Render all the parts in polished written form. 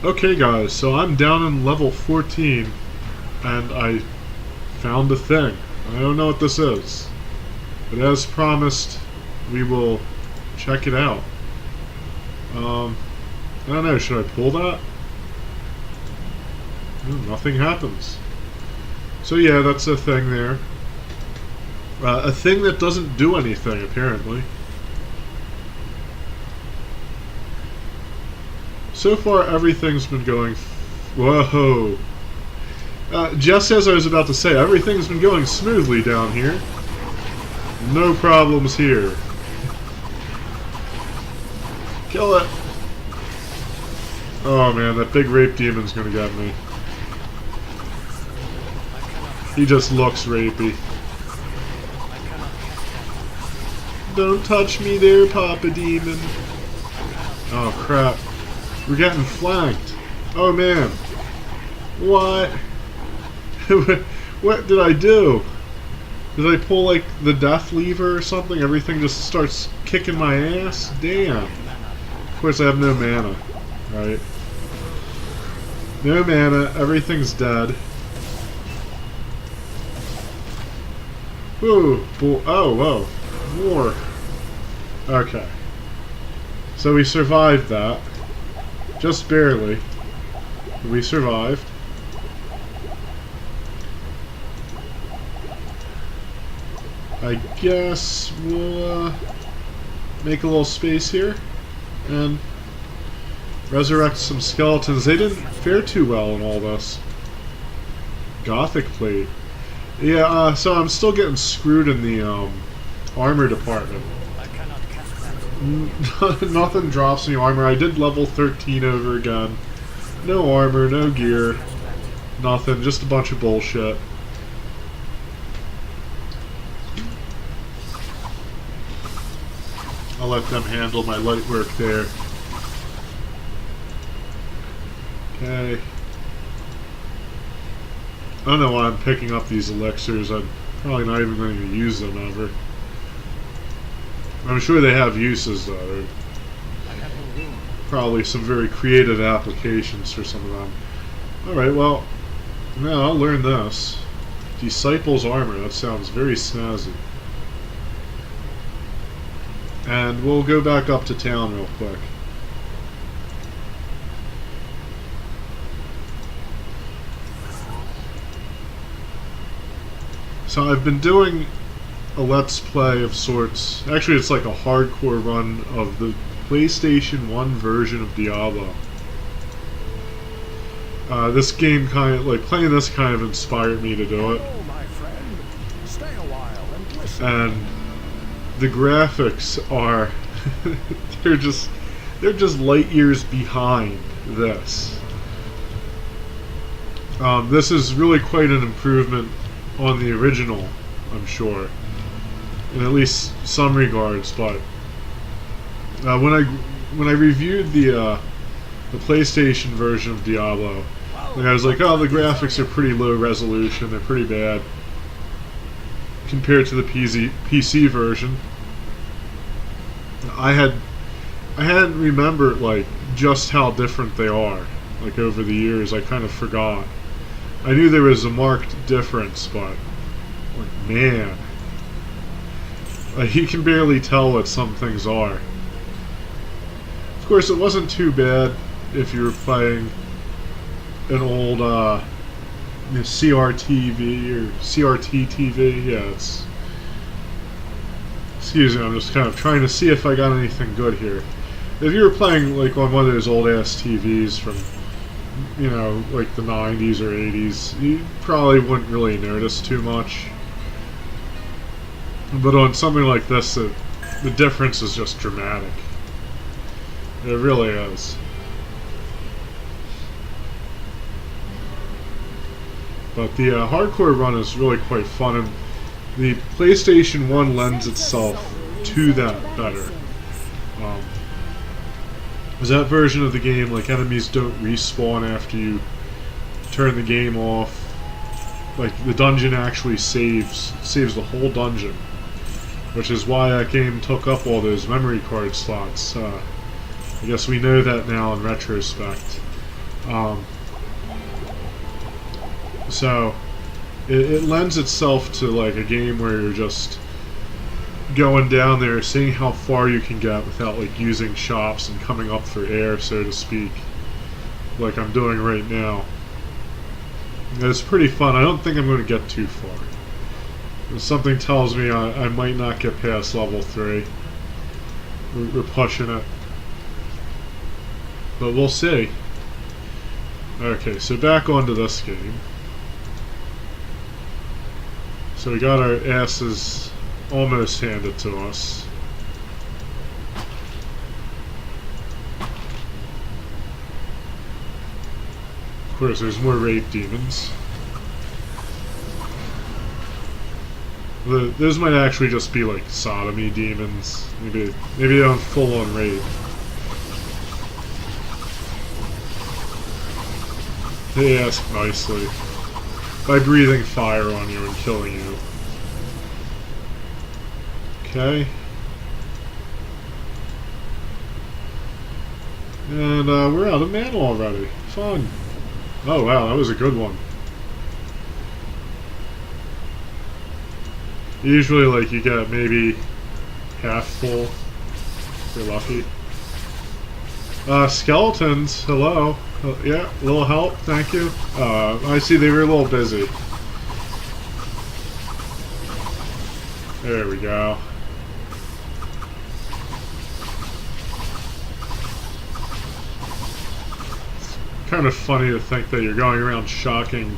Okay guys, so I'm down in level 14 and I found a thing. I don't know what this is, but as promised we will check it out. I don't know, should I pull that? Nothing happens. So yeah, that's a thing there. A thing that doesn't do anything apparently. So far, everything's been going... Whoa! Just as I was about to say, everything's been going smoothly down here. No problems here. Kill it! Oh man, that big rape demon's gonna get me. He just looks rapey. Don't touch me there, Papa Demon. Oh crap. We're getting flanked. Oh man. What? What did I do? Did I pull like the death lever or something? Everything just starts kicking my ass? Damn. Of course I have no mana. Right? No mana. Everything's dead. Ooh. Oh, whoa. War. Okay. So we survived that. Just barely. We survived. I guess we'll make a little space here and resurrect some skeletons. They didn't fare too well in all this. Gothic plate. Yeah, so I'm still getting screwed in the armor department. Nothing drops any armor. I did level 13 over again. No armor, no gear. Nothing, just a bunch of bullshit. I'll let them handle my light work there. Okay. I don't know why I'm picking up these elixirs. I'm probably not even going to use them ever. I'm sure they have uses though. Probably some very creative applications for some of them. Alright, well, now I'll learn this. Disciple's armor, that sounds very snazzy. And we'll go back up to town real quick. So I've been doing a let's play of sorts. Actually, it's like a hardcore run of the PlayStation 1 version of Diablo. This game kind of, like, playing this kind of inspired me to do it. And the graphics are, they're just light years behind this. This is really quite an improvement on the original, I'm sure. In at least some regards, but when I reviewed the PlayStation version of Diablo, like I was like, oh, the graphics are pretty low resolution, they're pretty bad compared to the PC version. I hadn't remembered like just how different they are. Like over the years, I kind of forgot. I knew there was a marked difference, but like man. Like, you can barely tell what some things are. Of course, it wasn't too bad if you were playing an old CRT-TV or CRT TV. Yeah, it's... Excuse me, I'm just kind of trying to see if I got anything good here. If you were playing like on one of those old-ass TVs from, you know, like the 90s or 80s, you probably wouldn't really notice too much. But on something like this, the difference is just dramatic. It really is. But the hardcore run is really quite fun, and the PlayStation 1 lends itself to that better. Because that version of the game, like, enemies don't respawn after you turn the game off. Like, the dungeon actually saves the whole dungeon. Which is why that game took up all those memory card slots. I guess we know that now in retrospect. Um, so it lends itself to like a game where you're just going down there, seeing how far you can get without like using shops and coming up for air, so to speak, like I'm doing right now. And it's pretty fun. I don't think I'm going to get too far. Something tells me I might not get past level 3. We're pushing it. But we'll see. Okay, so back onto this game. So we got our asses almost handed to us. Of course, there's more rape demons. Those might actually just be like sodomy demons. Maybe they don't full on rape. They ask nicely by breathing fire on you and killing you. Okay. And we're out of mana already. Fun. Oh wow, that was a good one. Usually, like, you get maybe half full if you're lucky. Skeletons, hello. Yeah, a little help, thank you. I see they were a little busy. There we go. It's kind of funny to think that you're going around shocking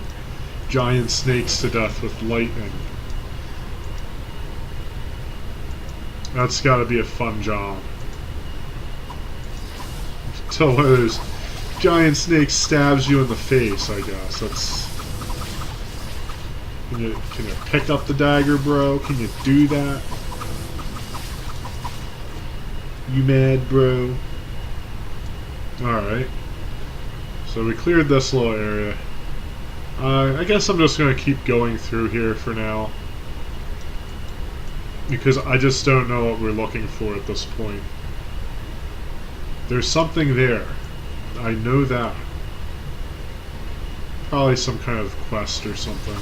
giant snakes to death with lightning. That's gotta be a fun job. Until one of those giant snakes stabs you in the face, I guess. That's... Can you pick up the dagger, bro? Can you do that? You mad, bro? Alright. So we cleared this little area. I guess I'm just gonna keep going through here for now, because I just don't know what we're looking for at this point. There's something there. I know that. Probably some kind of quest or something.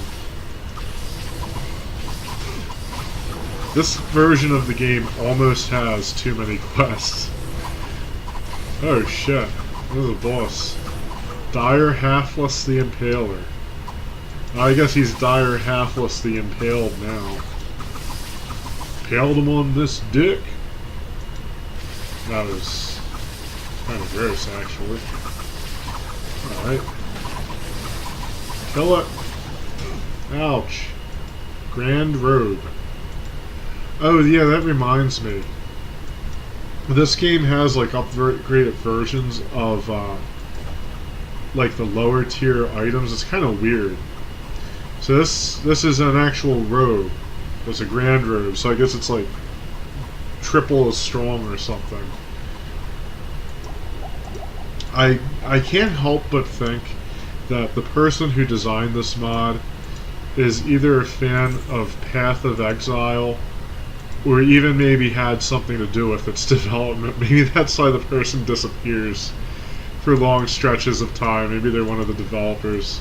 This version of the game almost has too many quests. Oh shit. There's a boss. Dire Halfless the Impaler. I guess he's Dire Halfless the Impaled now. Impaled him on this dick. That was kind of gross, actually. Alright. Kill it. Ouch. Grand Robe. Oh yeah, that reminds me. This game has like upgraded versions of like the lower tier items. It's kind of weird. So this is an actual robe. It's a grand robe, so I guess it's like triple as strong or something. I can't help but think that the person who designed this mod is either a fan of Path of Exile, or even maybe had something to do with its development. Maybe that's why the person disappears for long stretches of time. Maybe they're one of the developers.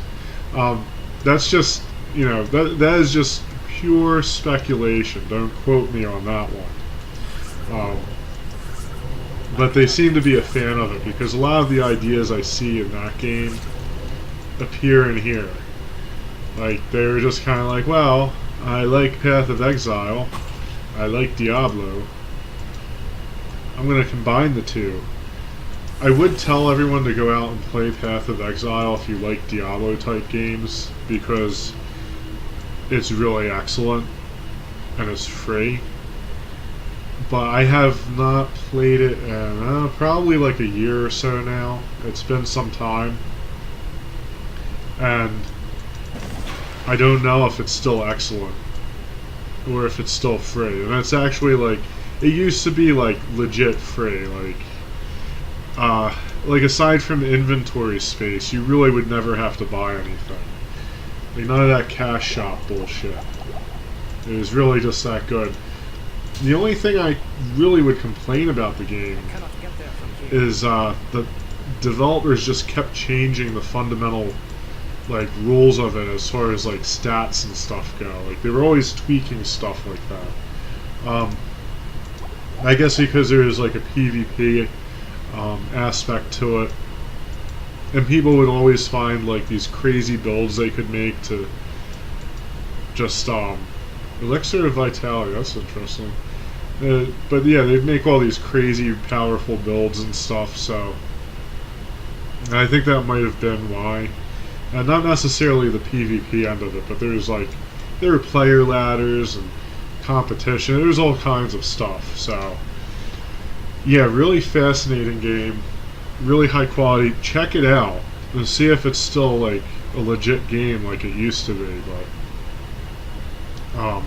That's just, you know, that is just pure speculation. Don't quote me on that one. But they seem to be a fan of it, because a lot of the ideas I see in that game appear in here. Like, they were just kind of like, well, I like Path of Exile, I like Diablo, I'm going to combine the two. I would tell everyone to go out and play Path of Exile if you like Diablo type games, because it's really excellent and it's free. But I have not played it in probably like a year or so now. It's been some time, and I don't know if it's still excellent or if it's still free. And it's actually like, it used to be like legit free. Like aside from inventory space, you really would never have to buy anything. Like none of that cash shop bullshit. It was really just that good. The only thing I really would complain about the game is the developers just kept changing the fundamental like rules of it as far as like stats and stuff go. Like they were always tweaking stuff like that. I guess because there was like a PvP aspect to it, and people would always find like these crazy builds they could make to just elixir of vitality. That's interesting. But yeah, they'd make all these crazy powerful builds and stuff. So I think that might have been why. And not necessarily the PvP end of it, but there were player ladders and competition. There was all kinds of stuff. So yeah, really fascinating game, really high quality. Check it out and see if it's still like a legit game like it used to be. But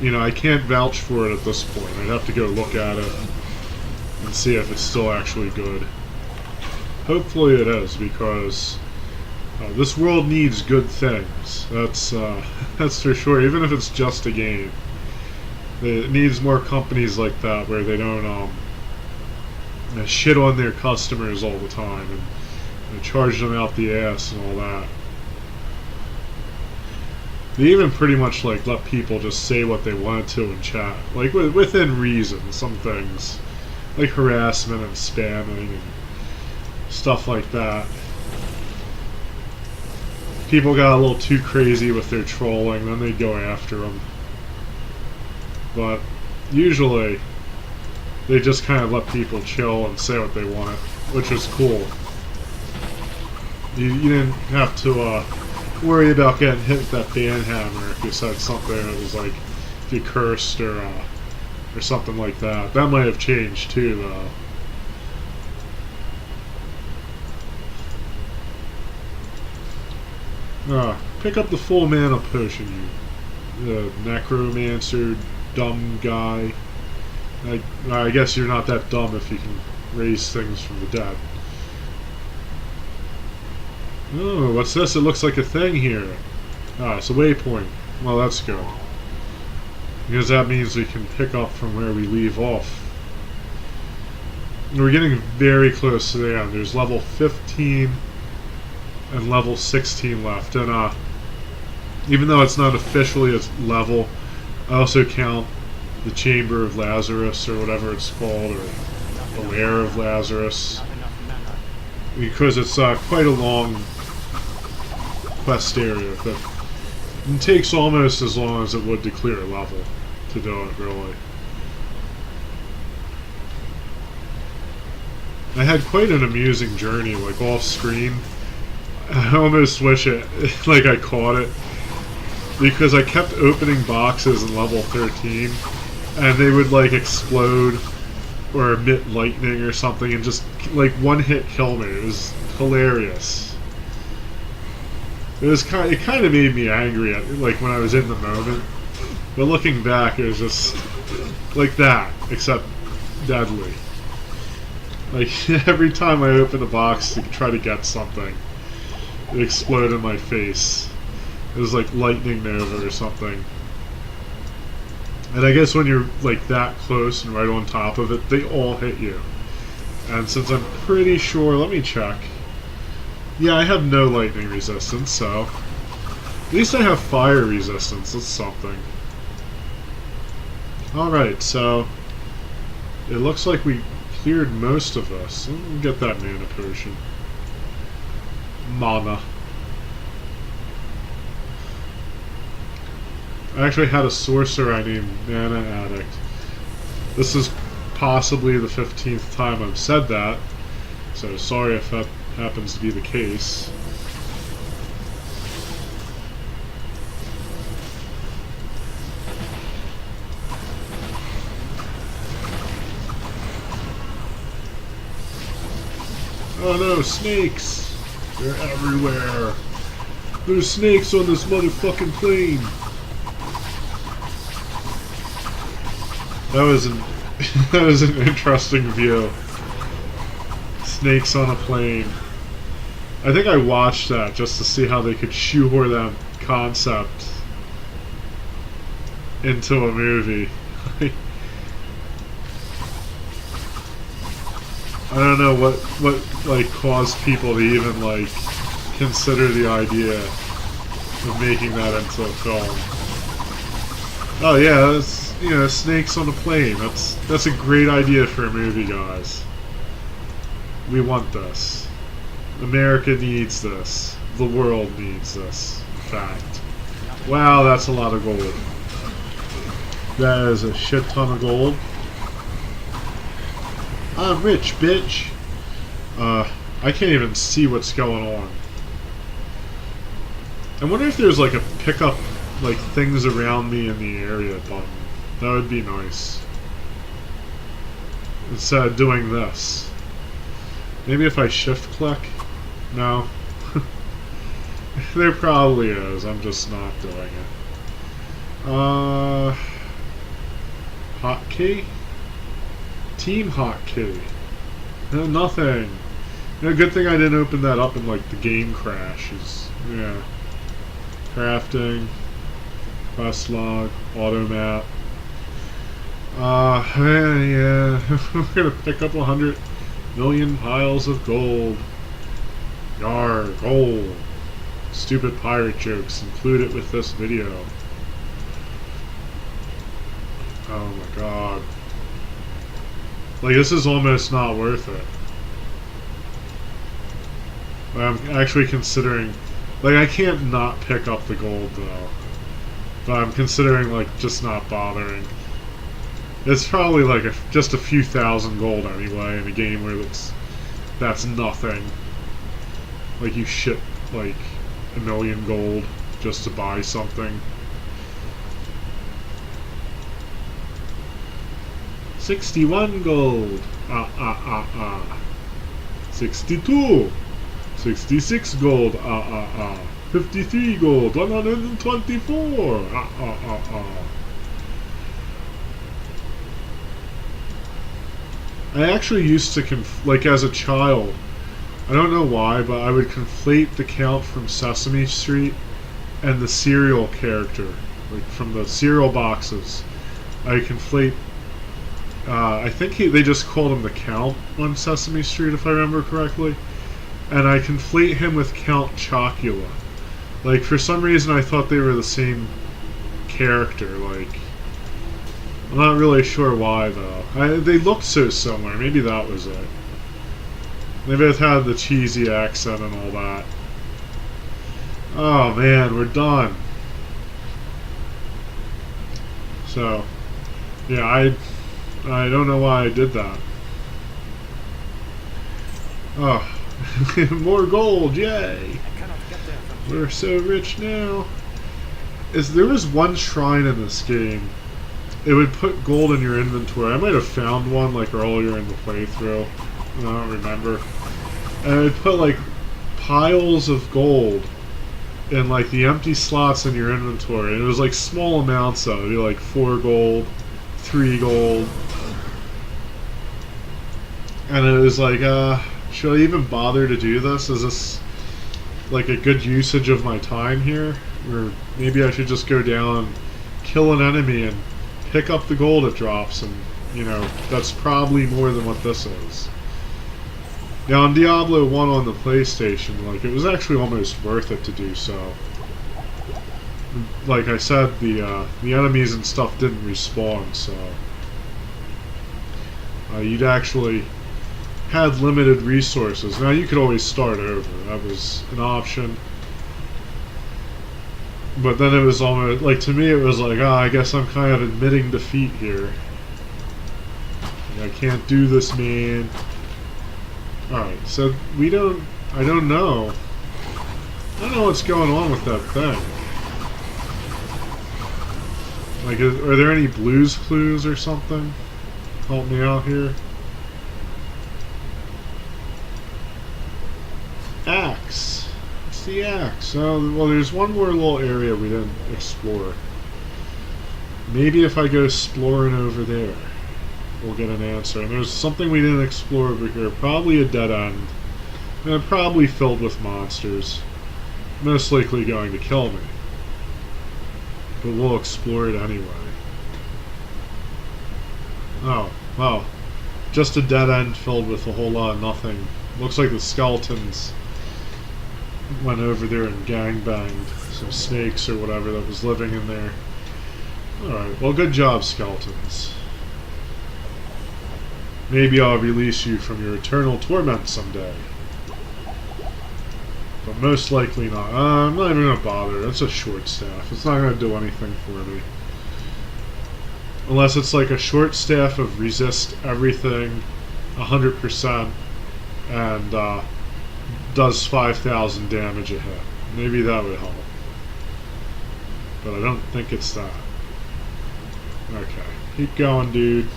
you know, I can't vouch for it at this point. I'd have to go look at it and see if it's still actually good. Hopefully it is, because this world needs good things. That's that's for sure. Even if it's just a game, it needs more companies like that where they don't shit on their customers all the time and charge them out the ass and all that. They even pretty much like let people just say what they wanted to in chat, like within reason. Some things like harassment and spamming and stuff like that. People got a little too crazy with their trolling, then they'd go after them. But usually they just kind of let people chill and say what they want, which was cool. You didn't have to worry about getting hit with that ban hammer if you said something that was like, if you cursed or something like that. That might have changed too, though. Pick up the full mana potion, you Necromancer, dumb guy. I guess you're not that dumb if you can raise things from the dead. Oh, what's this? It looks like a thing here. It's a waypoint. Well, that's good, because that means we can pick up from where we leave off. We're getting very close to the end. There's level 15 and level 16 left, and even though it's not officially a level, I also count the Chamber of Lazarus, or whatever it's called, or the Lair of Lazarus, because it's quite a long quest area. But it takes almost as long as it would to clear a level to do it, really. I had quite an amusing journey, like off screen. I almost wish like I caught it, because I kept opening boxes in level 13 and they would like explode or emit lightning or something and just like one hit kill me. It was hilarious. It kind of made me angry like when I was in the moment, but looking back, it was just like that, except deadly. Like every time I opened a box to try to get something, it exploded in my face. It was like lightning nova or something. And I guess when you're like that close and right on top of it, they all hit you. And since I'm pretty sure, let me check. Yeah, I have no lightning resistance, so at least I have fire resistance. That's something. Alright, so it looks like we cleared most of this. Let me get that mana potion. Mana. I actually had a sorcerer named Mana Addict. This is possibly the 15th time I've said that, so sorry if that happens to be the case. Oh no, snakes! They're everywhere! There's snakes on this motherfucking plane! That was an interesting view. Snakes on a plane. I think I watched that just to see how they could shoehorn that concept into a movie. don't know what like caused people to even like consider the idea of making that into a film. Oh yeah, that's, you know, snakes on a plane. That's a great idea for a movie, guys. We want this. America needs this. The world needs this, in fact. Wow, that's a lot of gold. That is a shit ton of gold. I'm rich, bitch. I can't even see what's going on. I wonder if there's like a pick up like things around me in the area button. That would be nice. Instead of doing this. Maybe if I shift click? No. There probably is. I'm just not doing it. Hotkey? Team hotkey. No, nothing. You know, good thing I didn't open that up and like the game crashes. Yeah. Crafting. Quest log. Auto map. Yeah. We're gonna pick up 100 million piles of gold. Yar, gold. Stupid pirate jokes included with this video. Oh my god. Like, this is almost not worth it. I'm actually considering... Like, I can't not pick up the gold, though. But I'm considering, like, just not bothering. It's probably, like, just a few thousand gold, anyway, in a game where that's nothing. Like, you ship, like, 1 million gold just to buy something. 61 gold. 62. 66 gold. 53 gold. 124. I actually used to like as a child. I don't know why, but I would conflate the count from Sesame Street and the cereal character, like from the cereal boxes. I conflate. I think they just called him the Count on Sesame Street, if I remember correctly. And I conflate him with Count Chocula. Like, for some reason I thought they were the same character, like... I'm not really sure why, though. They looked so similar, maybe that was it. They both had the cheesy accent and all that. Oh man, we're done. So, yeah, I don't know why I did that. Oh, more gold, yay! We're so rich now. There was one shrine in this game. It would put gold in your inventory. I might have found one like earlier in the playthrough. I don't remember. And it would put like piles of gold in like the empty slots in your inventory. And it was like small amounts though. It would be like 4 gold, 3 gold. And it was like, should I even bother to do this? Is this like a good usage of my time here? Or maybe I should just go down and kill an enemy and pick up the gold it drops, and, you know, that's probably more than what this is. Now, in Diablo 1 on the PlayStation, like, it was actually almost worth it to do so. Like I said, the enemies and stuff didn't respawn, so... you'd actually had limited resources. Now, you could always start over. That was an option. But then it was almost, like, to me it was like, I guess I'm kind of admitting defeat here. I can't do this, man. Alright, so I don't know. I don't know what's going on with that thing. Like, are there any Blues Clues or something? Help me out here. Axe. What's the axe? Oh, well, there's one more little area we didn't explore. Maybe if I go exploring over there, we'll get an answer. And there's something we didn't explore over here. Probably a dead end. And probably filled with monsters. Most likely going to kill me. But we'll explore it anyway. Oh, well. just a dead end filled with a whole lot of nothing. Looks like the skeletons went over there and gangbanged some snakes or whatever that was living in there. Alright, well, good job, skeletons. Maybe I'll release you from your eternal torment someday. But most likely not. I'm not even going to bother. That's a short staff. It's not going to do anything for me. Unless it's like a short staff of resist everything 100% and does 5,000 damage a hit. Maybe that would help. But I don't think it's that. Okay. Keep going, dude.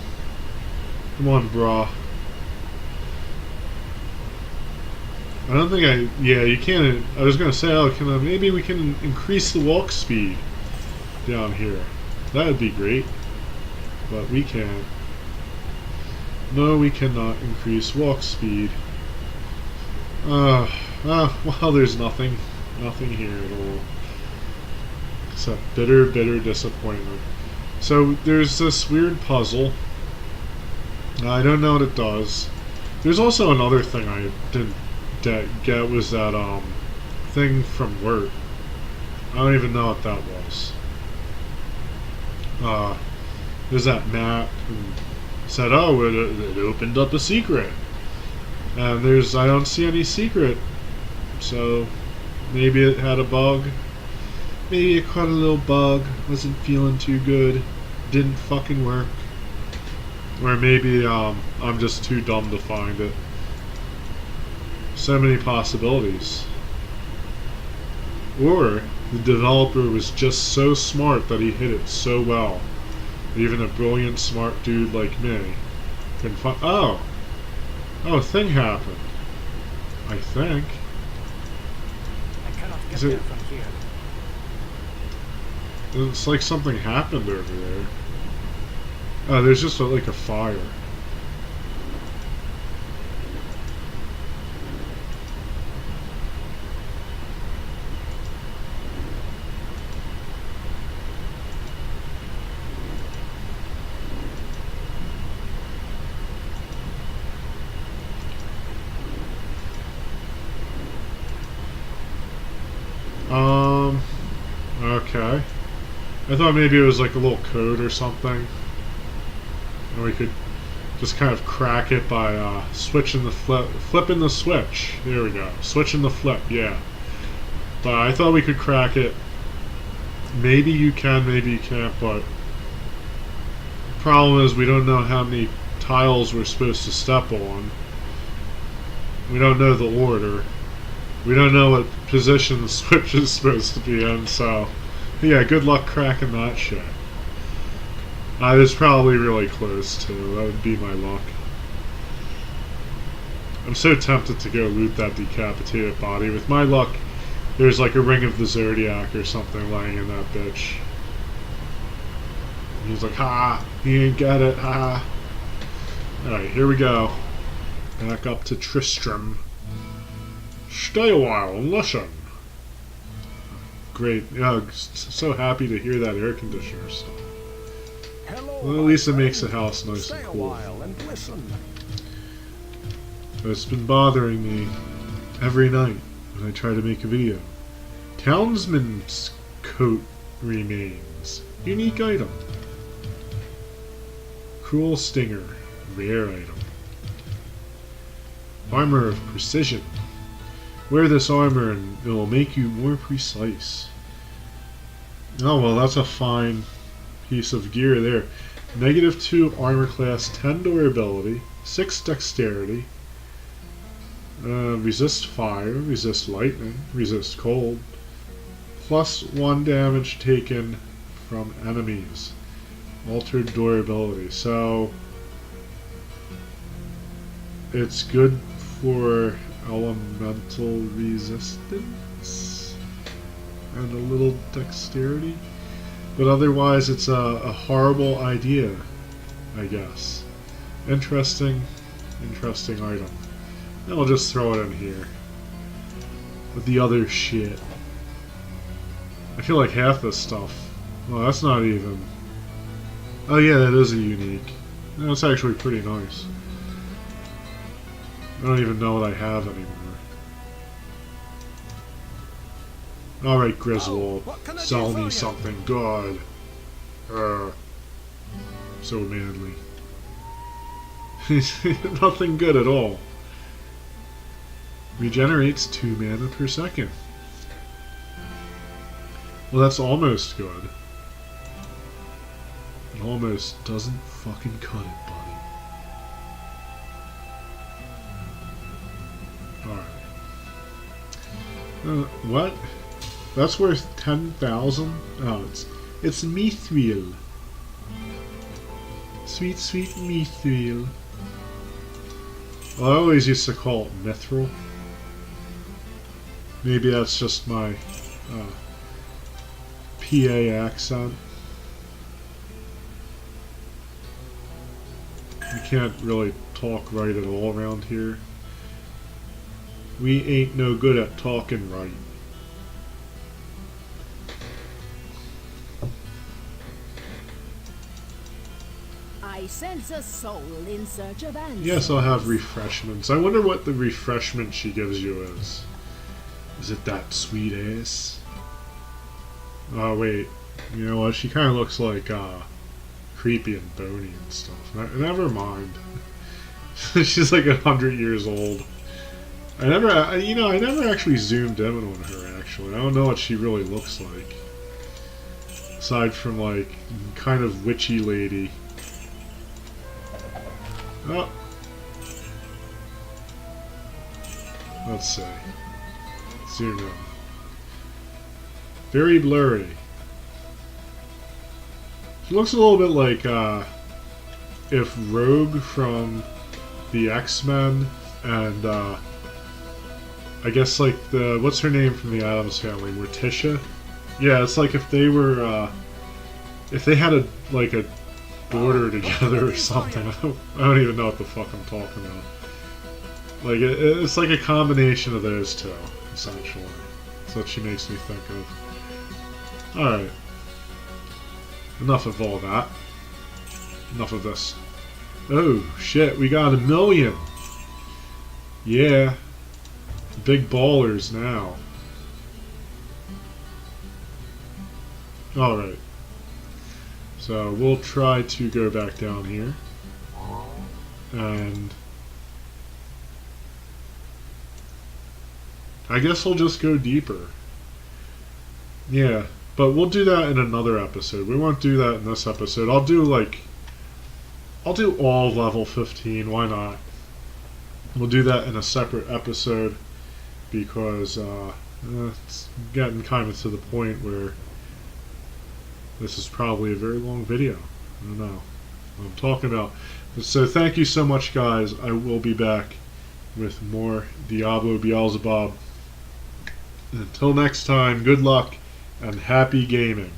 Come on, brah. I don't think yeah, you can't. I was going to say, oh, maybe we can increase the walk speed down here. That would be great. But we can't. No, we cannot increase walk speed. Well, there's nothing. Nothing here at all. Except bitter, bitter disappointment. So, there's this weird puzzle. I don't know what it does. There's also another thing I didn't get was that, thing from work. I don't even know what that was. There's that map and said, oh, it opened up a secret. And I don't see any secret. So, maybe it had a bug. Maybe it caught a little bug. Wasn't feeling too good. Didn't fucking work. Or maybe, I'm just too dumb to find it. So many possibilities. Or, the developer was just so smart that he hit it so well. Even a brilliant, smart dude like me can find. Oh! Oh, a thing happened. I think. I cannot get there from here. It's like something happened over there. Oh, there's just like a fire. Okay. I thought maybe it was like a little code or something. And we could just kind of crack it by switching the flipping the switch. There we go. Switching the flip, yeah. But I thought we could crack it. Maybe you can, maybe you can't, but the problem is we don't know how many tiles we're supposed to step on. We don't know the order. We don't know what position the switch is supposed to be in, so yeah, good luck cracking that shit. I was probably really close to. That would be my luck. I'm so tempted to go loot that decapitated body. With my luck, there's like a ring of the Zodiac or something lying in that bitch. And he's like, ha! He ain't got it, ha! Alright, here we go. Back up to Tristram. Stay a while and listen. Great. Yeah, so happy to hear that air conditioner stuff. Hello, well, at least it makes the house nice and cool. And listen. But it's been bothering me every night when I try to make a video. Townsman's coat remains. Unique item. Cruel stinger. Rare item. Armor of precision. Wear this armor and it will make you more precise. Oh well, that's a fine piece of gear there. -2 armor class, 10 durability, 6 dexterity, resist fire, resist lightning, resist cold, +1 damage taken from enemies, altered durability. So it's good for elemental resistance and a little dexterity, but otherwise it's a horrible idea, I guess. Interesting item. And I'll just throw it in here with the other shit. I feel like half this stuff, well, that's not even, oh yeah, that is a unique. That's actually pretty nice. I don't even know what I have anymore. Alright, Griswold. what can I do Sell for me you? something good. So manly. Nothing good at all. Regenerates 2 mana per second. Well, that's almost good. It almost doesn't fucking cut it, buddy. Alright. What? That's worth 10,000? Oh, it's mithril. Sweet, sweet mithril. Well, I always used to call it mithril. Maybe that's just my PA accent. You can't really talk right at all around here. We ain't no good at talking right. I sense a soul in search of answers. Yes, I'll have refreshments. I wonder what the refreshment she gives you is. Is it that sweet ass? Oh, wait. You know what? She kind of looks like creepy and bony and stuff. Never mind. She's like 100 years old. I never actually zoomed in on her, actually. I don't know what she really looks like. Aside from, like, kind of witchy lady. Oh. Let's see. Zoom in. Very blurry. She looks a little bit like, if Rogue from the X-Men and, I guess like what's her name from the Addams Family? Morticia? Yeah, it's like if they were, if they had a daughter together or something. I don't even know what the fuck I'm talking about. Like, it's like a combination of those two, essentially. That's what she makes me think of. Alright. Enough of all that. Enough of this. Oh, shit, we got 1 million! Yeah. Big ballers now. Alright. So, we'll try to go back down here. And I guess we'll just go deeper. Yeah, but we'll do that in another episode. We won't do that in this episode. I'll do all level 15, why not? We'll do that in a separate episode because it's getting kind of to the point where this is probably a very long video. I don't know what I'm talking about. So thank you so much, guys. I will be back with more Diablo Belzebub. Until next time, good luck and happy gaming.